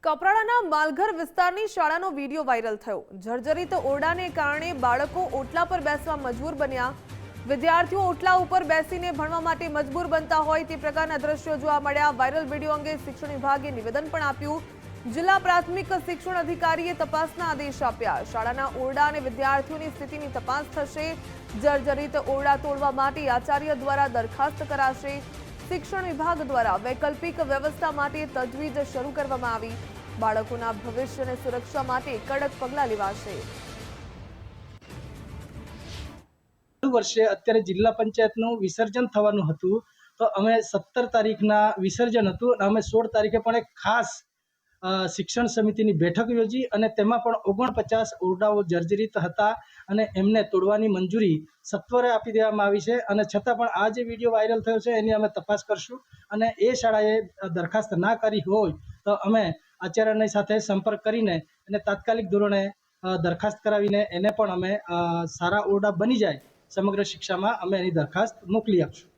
કપરાડાના માલઘર વિસ્તારની શાળાનો video viral થયો। જર્જરિત ઓરડાને કારણે બાળકો ઓટલા પર બેસવા મજબૂર બન્યા। વિદ્યાર્થીઓ ઓટલા ઉપર બેસીને ભણવા માટે મજબૂર બનતા હોય તે પ્રકારના દ્રશ્યો જોવા મળ્યા। વાયરલ વિડીયો અંગે શિક્ષણ વિભાગે નિવેદન પણ આપ્યું। જિલ્લા પ્રાથમિક શિક્ષણ અધિકારીએ તપાસના આદેશ આપ્યા। શાળાના ઓરડા અને વિદ્યાર્થીઓની સ્થિતિની તપાસ થશે। જર્જરિત ઓરડા તોડવા માટે આચાર્ય દ્વારા દરખાસ્ત કરાશે। શિક્ષણ વિભાગ દ્વારા વૈકલ્પિક વ્યવસ્થા માટે તજવીજ શરૂ કરવામાં આવી। બાળકોના ભવિષ્યની સુરક્ષા માટે કડક પગલાં લેવાશે। વર્ષે અત્યારે જિલ્લા પંચાયતનું વિસર્જન થવાનું હતું, તો અમે 17 તારીખના વિસર્જન હતું અને અમે 16 તારીખે પણ એક ખાસ શિક્ષણ સમિતિની બેઠક યોજી અને તેમાં પણ 49 ઓરડાઓ જર્જરિત હતા અને એમને તોડવાની મંજૂરી સત્વરે આપી દેવામાં આવી છે। અને છતાં પણ આ જે વિડીયો વાયરલ થયો છે એની અમે તપાસ કરશું અને એ શાળાએ દરખાસ્ત ના કરી હોય તો અમે આચાર્યની સાથે સંપર્ક કરીને એને તાત્કાલિક ધોરણે દરખાસ્ત કરાવીને એને પણ અમે સારા ઓરડા બની જાય સમગ્ર શિક્ષામાં અમે એની દરખાસ્ત મોકલી આપશું।